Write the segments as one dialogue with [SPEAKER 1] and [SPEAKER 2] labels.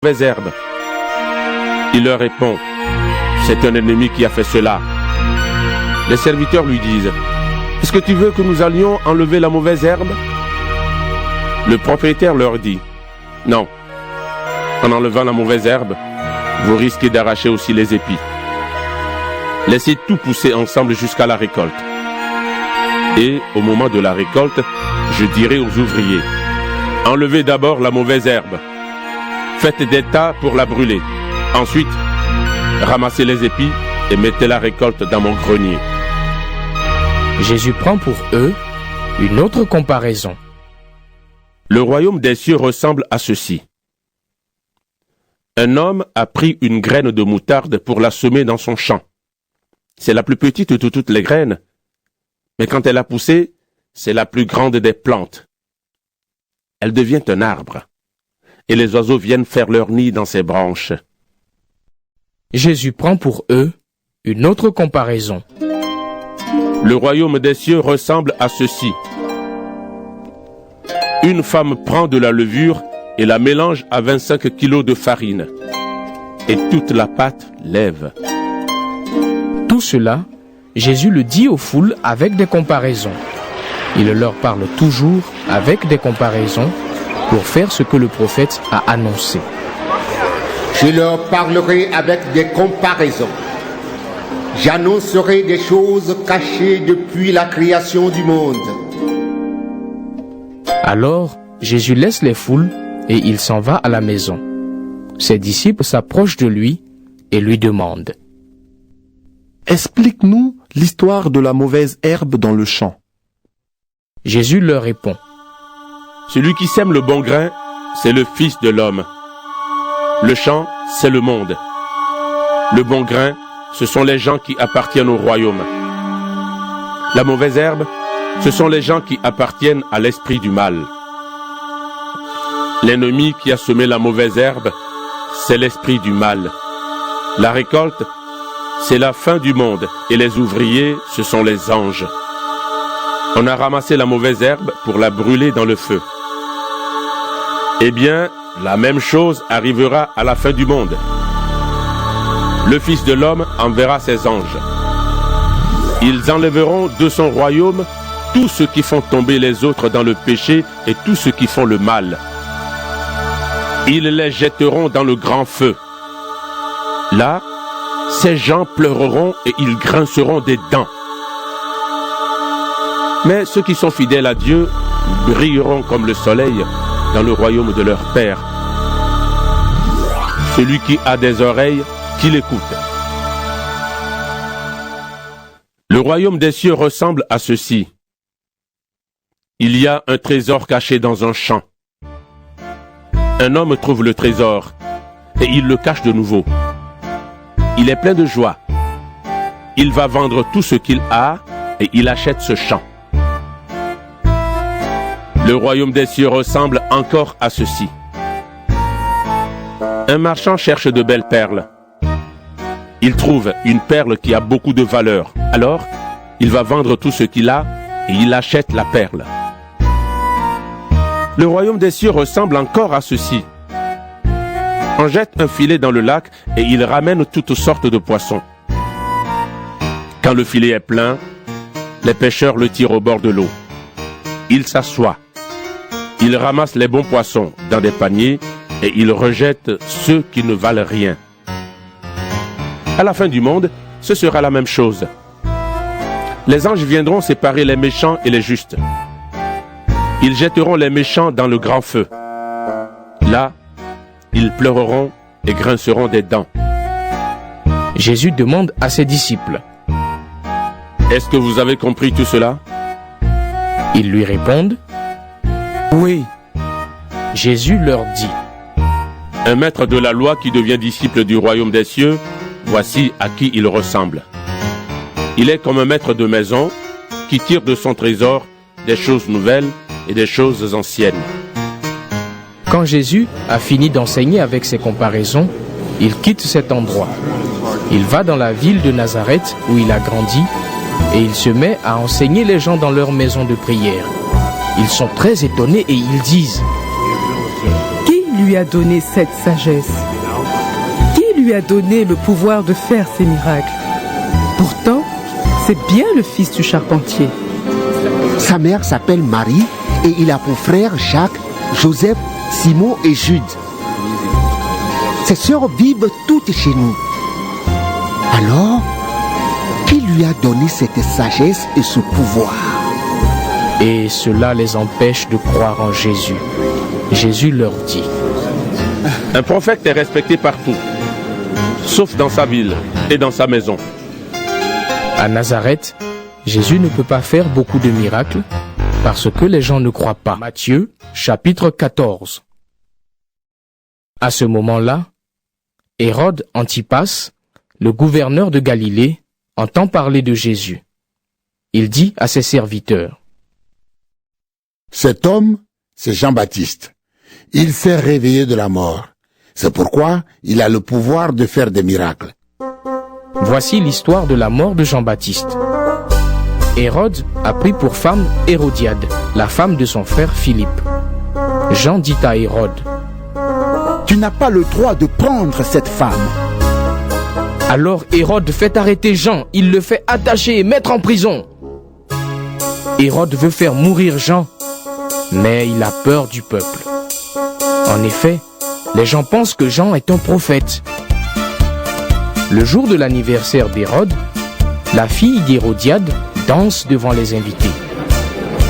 [SPEAKER 1] mauvaise herbe. Il leur répond, c'est un ennemi qui a fait cela. Les serviteurs lui disent, est-ce que tu veux que nous allions enlever la mauvaise herbe? Le propriétaire leur dit, non, en enlevant la mauvaise herbe, vous risquez d'arracher aussi les épis. Laissez tout pousser ensemble jusqu'à la récolte. Et au moment de la récolte, je dirai aux ouvriers, enlevez d'abord la mauvaise herbe. Faites des tas pour la brûler. Ensuite, ramassez les épis et mettez la récolte dans mon grenier.
[SPEAKER 2] Jésus prend pour eux une autre comparaison.
[SPEAKER 1] Le royaume des cieux ressemble à ceci. Un homme a pris une graine de moutarde pour la semer dans son champ. C'est la plus petite de toutes les graines, mais quand elle a poussé, c'est la plus grande des plantes. Elle devient un arbre, et les oiseaux viennent faire leur nid dans ses branches.
[SPEAKER 2] Jésus prend pour eux une autre comparaison.
[SPEAKER 1] Le royaume des cieux ressemble à ceci. Une femme prend de la levure et la mélange à 25 kilos de farine, et toute la pâte lève.
[SPEAKER 2] Tout cela, Jésus le dit aux foules avec des comparaisons. Il leur parle toujours avec des comparaisons pour faire ce que le prophète a annoncé.
[SPEAKER 3] Je leur parlerai avec des comparaisons. J'annoncerai des choses cachées depuis la création du monde.
[SPEAKER 2] Alors, Jésus laisse les foules et il s'en va à la maison. Ses disciples s'approchent de lui et lui demandent, «
[SPEAKER 4] Explique-nous l'histoire de la mauvaise herbe dans le champ. »
[SPEAKER 2] Jésus leur répond,
[SPEAKER 1] « Celui qui sème le bon grain, c'est le Fils de l'homme. Le champ, c'est le monde. Le bon grain, ce sont les gens qui appartiennent au royaume. La mauvaise herbe, ce sont les gens qui appartiennent à l'esprit du mal. L'ennemi qui a semé la mauvaise herbe, c'est l'esprit du mal. La récolte, c'est la fin du monde, et les ouvriers, ce sont les anges. On a ramassé la mauvaise herbe pour la brûler dans le feu. Eh bien, la même chose arrivera à la fin du monde. Le Fils de l'homme enverra ses anges. Ils enlèveront de son royaume tous ceux qui font tomber les autres dans le péché et tous ceux qui font le mal. Ils les jetteront dans le grand feu. Là, ces gens pleureront et ils grinceront des dents. Mais ceux qui sont fidèles à Dieu brilleront comme le soleil dans le royaume de leur Père. Celui qui a des oreilles, qu'il écoute. Le royaume des cieux ressemble à ceci. Il y a un trésor caché dans un champ. Un homme trouve le trésor et il le cache de nouveau. Il est plein de joie. Il va vendre tout ce qu'il a et il achète ce champ. Le royaume des cieux ressemble encore à ceci. Un marchand cherche de belles perles. Il trouve une perle qui a beaucoup de valeur. Alors, il va vendre tout ce qu'il a et il achète la perle. Le royaume des cieux ressemble encore à ceci. On jette un filet dans le lac et il ramène toutes sortes de poissons. Quand le filet est plein, les pêcheurs le tirent au bord de l'eau. Ils s'assoient. Ils ramassent les bons poissons dans des paniers et ils rejettent ceux qui ne valent rien. À la fin du monde, ce sera la même chose. Les anges viendront séparer les méchants et les justes. Ils jetteront les méchants dans le grand feu. Là, ils pleureront et grinceront des dents.
[SPEAKER 2] Jésus demande à ses disciples,
[SPEAKER 1] « Est-ce que vous avez compris tout cela ?»
[SPEAKER 2] Ils lui répondent, « Oui. » Jésus leur dit,
[SPEAKER 1] « Un maître de la loi qui devient disciple du royaume des cieux, voici à qui il ressemble. Il est comme un maître de maison qui tire de son trésor des choses nouvelles et des choses anciennes. »
[SPEAKER 2] Quand Jésus a fini d'enseigner avec ses comparaisons, il quitte cet endroit. Il va dans la ville de Nazareth où il a grandi et il se met à enseigner les gens dans leur maison de prière. Ils sont très étonnés et ils disent, « Qui
[SPEAKER 5] lui a donné cette sagesse? Qui lui a donné le pouvoir de faire ces miracles? Pourtant, c'est bien le fils du charpentier.
[SPEAKER 3] Sa mère s'appelle Marie et il a pour frères Jacques, Joseph, Simon et Jude. Ses sœurs vivent toutes chez nous. Alors, qui lui a donné cette sagesse et ce pouvoir?
[SPEAKER 2] Et cela les empêche de croire en Jésus. Jésus leur dit:
[SPEAKER 1] Un prophète est respecté partout, sauf dans sa ville et dans sa maison.
[SPEAKER 2] À Nazareth, Jésus ne peut pas faire beaucoup de miracles parce que les gens ne croient pas. Matthieu, chapitre 14. À ce moment-là, Hérode Antipas, le gouverneur de Galilée, entend parler de Jésus. Il dit à ses serviteurs:
[SPEAKER 6] Cet homme, c'est Jean-Baptiste. Il s'est réveillé de la mort. C'est pourquoi il a le pouvoir de faire des miracles.
[SPEAKER 2] Voici l'histoire de la mort de Jean-Baptiste. Hérode a pris pour femme Hérodiade, la femme de son frère Philippe. Jean dit à Hérode:
[SPEAKER 7] Tu n'as pas le droit de prendre cette femme.
[SPEAKER 2] Alors Hérode fait arrêter Jean, il le fait attacher et mettre en prison. Hérode veut faire mourir Jean, mais il a peur du peuple. En effet, les gens pensent que Jean est un prophète. Le jour de l'anniversaire d'Hérode, la fille d'Hérodiade danse devant les invités.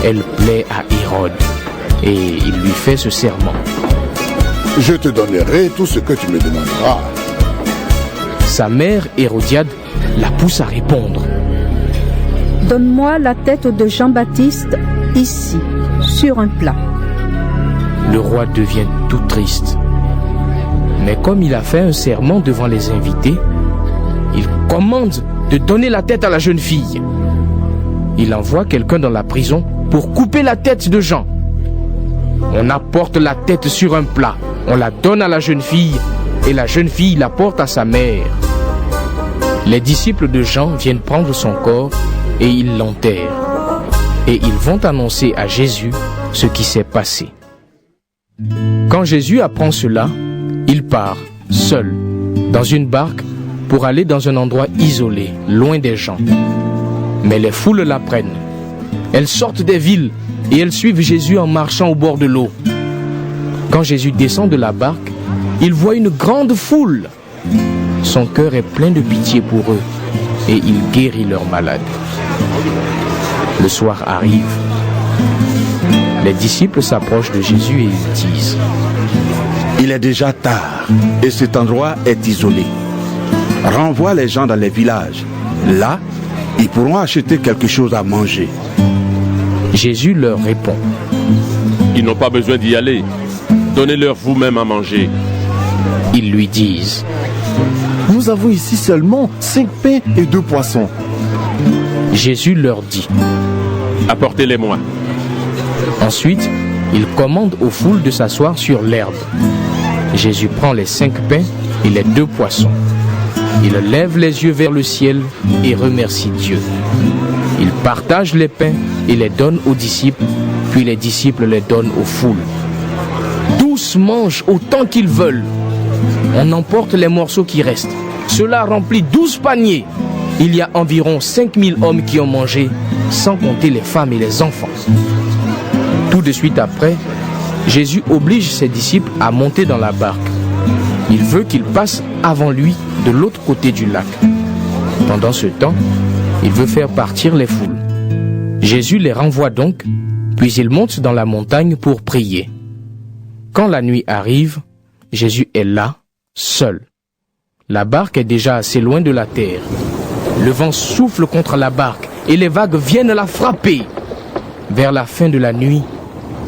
[SPEAKER 2] Elle plaît à Hérode et il lui fait ce serment:
[SPEAKER 6] Je te donnerai tout ce que tu me demanderas.
[SPEAKER 2] Sa mère, Hérodiade, la pousse à répondre:
[SPEAKER 8] Donne-moi la tête de Jean-Baptiste ici, sur un plat.
[SPEAKER 2] Le roi devient tout triste. Mais comme il a fait un serment devant les invités, il commande de donner la tête à la jeune fille. Il envoie quelqu'un dans la prison pour couper la tête de Jean. On apporte la tête sur un plat, on la donne à la jeune fille et la jeune fille la porte à sa mère. Les disciples de Jean viennent prendre son corps et ils l'enterrent. Et ils vont annoncer à Jésus ce qui s'est passé. Quand Jésus apprend cela, il part, seul, dans une barque pour aller dans un endroit isolé, loin des gens. Mais les foules l'apprennent. Elles sortent des villes et elles suivent Jésus en marchant au bord de l'eau. Quand Jésus descend de la barque, il voit une grande foule. Son cœur est plein de pitié pour eux et il guérit leurs malades. Le soir arrive. Les disciples s'approchent de Jésus et ils disent:
[SPEAKER 7] Il est déjà tard et cet endroit est isolé. Renvoie les gens dans les villages. Là, ils pourront acheter quelque chose à manger.
[SPEAKER 2] Jésus leur répond:
[SPEAKER 1] Ils n'ont pas besoin d'y aller. Donnez-leur vous-même à manger.
[SPEAKER 2] Ils lui disent:
[SPEAKER 4] Nous avons ici seulement 5 pains et 2 poissons.
[SPEAKER 2] Jésus leur dit:
[SPEAKER 1] Apportez-les-moi.
[SPEAKER 2] Ensuite, il commande aux foules de s'asseoir sur l'herbe. Jésus prend les 5 pains et les 2 poissons. Il lève les yeux vers le ciel et remercie Dieu. Il partage les pains et les donne aux disciples, puis les disciples les donnent aux foules. Tous mangent autant qu'ils veulent. On emporte les morceaux qui restent. Cela remplit 12 paniers. Il y a environ 5000 hommes qui ont mangé, sans compter les femmes et les enfants. Tout de suite après, Jésus oblige ses disciples à monter dans la barque. Il veut qu'ils passent avant lui de l'autre côté du lac. Pendant ce temps, il veut faire partir les foules. Jésus les renvoie donc, puis il monte dans la montagne pour prier. Quand la nuit arrive, Jésus est là, seul. La barque est déjà assez loin de la terre. Le vent souffle contre la barque et les vagues viennent la frapper. Vers la fin de la nuit,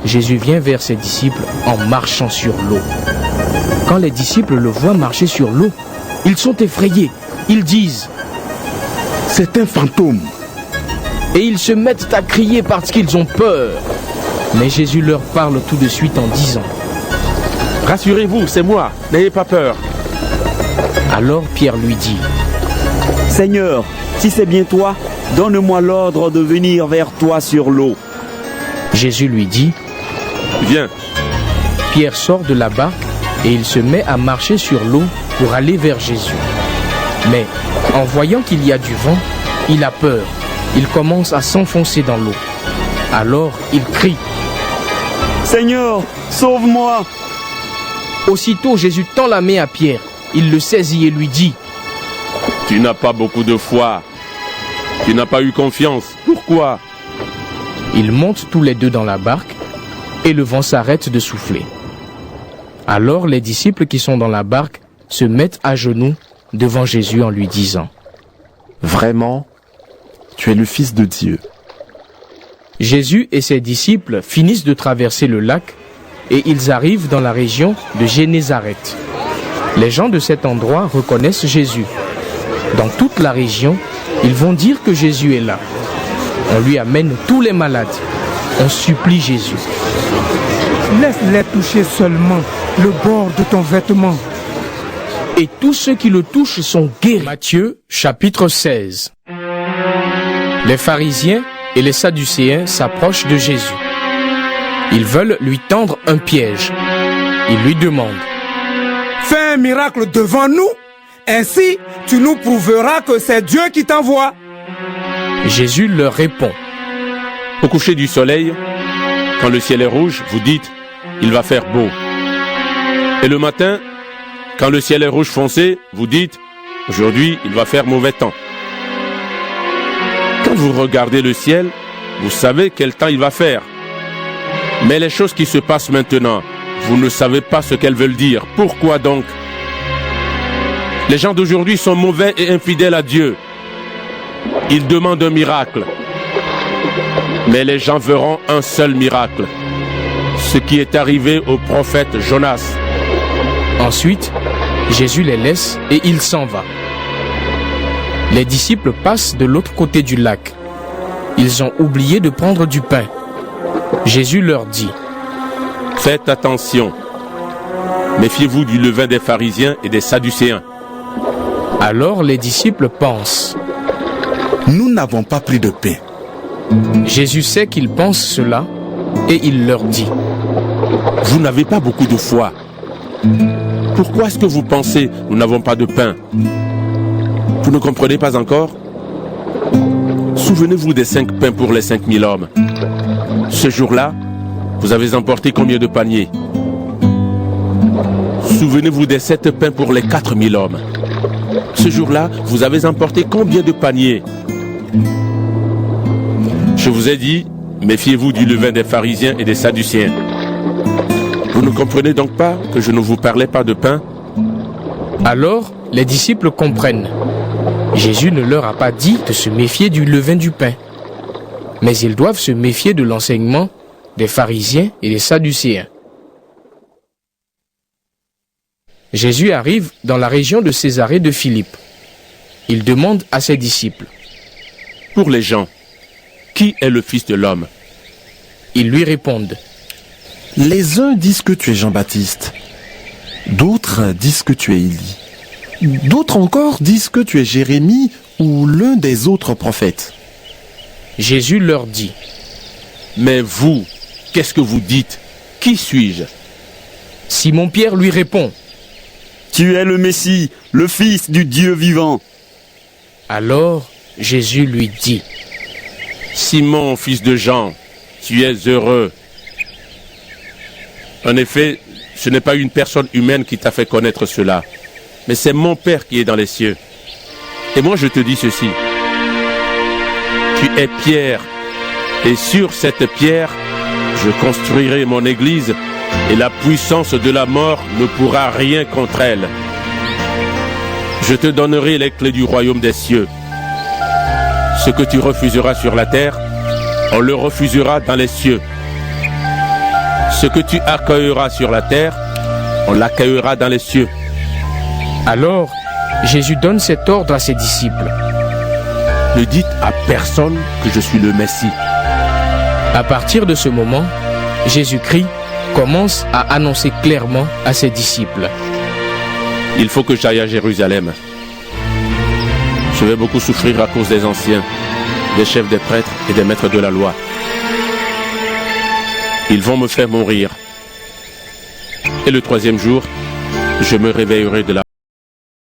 [SPEAKER 2] Jésus vient vers ses disciples en marchant sur l'eau. Quand les disciples le voient marcher sur l'eau, ils sont effrayés. Ils disent:
[SPEAKER 7] C'est un fantôme.
[SPEAKER 2] Et ils se mettent à crier parce qu'ils ont peur. Mais Jésus leur parle tout de suite en disant:
[SPEAKER 1] Rassurez-vous, c'est moi, n'ayez pas peur.
[SPEAKER 2] Alors Pierre lui dit:
[SPEAKER 9] Seigneur, si c'est bien toi, donne-moi l'ordre de venir vers toi sur l'eau.
[SPEAKER 2] Jésus lui dit:
[SPEAKER 1] Viens.
[SPEAKER 2] Pierre sort de la barque et il se met à marcher sur l'eau pour aller vers Jésus. Mais en voyant qu'il y a du vent, il a peur. Il commence à s'enfoncer dans l'eau. Alors il crie:
[SPEAKER 9] Seigneur, sauve-moi!
[SPEAKER 2] Aussitôt Jésus tend la main à Pierre. Il le saisit et lui dit:
[SPEAKER 1] Tu n'as pas beaucoup de foi. Tu n'as pas eu confiance. Pourquoi?
[SPEAKER 2] Ils montent tous les deux dans la barque et le vent s'arrête de souffler. Alors les disciples qui sont dans la barque se mettent à genoux devant Jésus en lui disant:
[SPEAKER 4] Vraiment, tu es le Fils de Dieu.
[SPEAKER 2] Jésus et ses disciples finissent de traverser le lac et ils arrivent dans la région de Génézareth. Les gens de cet endroit reconnaissent Jésus. Dans toute la région, ils vont dire que Jésus est là. On lui amène tous les malades. On supplie Jésus:
[SPEAKER 10] Laisse-les toucher seulement le bord de ton vêtement.
[SPEAKER 2] Et tous ceux qui le touchent sont guéris. Matthieu, chapitre 16. Les pharisiens et les sadducéens s'approchent de Jésus. Ils veulent lui tendre un piège. Ils lui demandent:
[SPEAKER 10] Fais un miracle devant nous, ainsi tu nous prouveras que c'est Dieu qui t'envoie.
[SPEAKER 2] Jésus leur répond:
[SPEAKER 1] Au coucher du soleil, quand le ciel est rouge, vous dites: il va faire beau. Et le matin, quand le ciel est rouge foncé, vous dites: aujourd'hui, il va faire mauvais temps. Quand vous regardez le ciel, vous savez quel temps il va faire. Mais les choses qui se passent maintenant, vous ne savez pas ce qu'elles veulent dire. Pourquoi donc? Les gens d'aujourd'hui sont mauvais et infidèles à Dieu. Ils demandent un miracle. Mais les gens verront un seul miracle. Ce qui est arrivé au prophète Jonas.
[SPEAKER 2] Ensuite, Jésus les laisse et il s'en va. Les disciples passent de l'autre côté du lac. Ils ont oublié de prendre du pain. Jésus leur dit:
[SPEAKER 1] Faites attention. Méfiez-vous du levain des pharisiens et des sadducéens.
[SPEAKER 2] Alors les disciples pensent:
[SPEAKER 7] Nous n'avons pas pris de pain.
[SPEAKER 2] Jésus sait qu'ils pensent cela et il leur dit:
[SPEAKER 1] Vous n'avez pas beaucoup de foi. Pourquoi est-ce que vous pensez nous n'avons pas de pain? Vous ne comprenez pas encore? Souvenez-vous des 5 pains pour les 5000 hommes. Ce jour-là, vous avez emporté combien de paniers? Souvenez-vous des 7 pains pour les 4000 hommes. Ce jour-là, vous avez emporté combien de paniers? Je vous ai dit, méfiez-vous du levain des pharisiens et des sadducéens. Vous ne comprenez donc pas que je ne vous parlais pas de pain?
[SPEAKER 2] Alors, les disciples comprennent. Jésus ne leur a pas dit de se méfier du levain du pain. Mais ils doivent se méfier de l'enseignement des pharisiens et des sadducéens. Jésus arrive dans la région de Césarée de Philippe. Il demande à ses disciples:
[SPEAKER 1] Pour les gens, qui est le Fils de l'homme?
[SPEAKER 2] Ils lui répondent:
[SPEAKER 4] Les uns disent que tu es Jean-Baptiste, d'autres disent que tu es Élie, d'autres encore disent que tu es Jérémie ou l'un des autres prophètes.
[SPEAKER 2] Jésus leur dit:
[SPEAKER 1] Mais vous, qu'est-ce que vous dites? Qui suis-je?
[SPEAKER 2] Simon-Pierre lui répond:
[SPEAKER 9] Tu es le Messie, le Fils du Dieu vivant.
[SPEAKER 2] Alors Jésus lui dit:
[SPEAKER 1] Simon, fils de Jean, tu es heureux. En effet, ce n'est pas une personne humaine qui t'a fait connaître cela, mais c'est mon Père qui est dans les cieux. Et moi je te dis ceci: tu es Pierre, et sur cette pierre, je construirai mon église, et la puissance de la mort ne pourra rien contre elle. Je te donnerai les clés du royaume des cieux. Ce que tu refuseras sur la terre, on le refusera dans les cieux. Ce que tu accueilleras sur la terre, on l'accueillera dans les cieux.
[SPEAKER 2] Alors, Jésus donne cet ordre à ses disciples:
[SPEAKER 1] Ne dites à personne que je suis le Messie.
[SPEAKER 2] À partir de ce moment, Jésus-Christ commence à annoncer clairement à ses disciples:
[SPEAKER 1] Il faut que j'aille à Jérusalem. Je vais beaucoup souffrir à cause des anciens, des chefs des prêtres et des maîtres de la loi. Ils vont me faire mourir. Et le 3e jour, je me réveillerai de la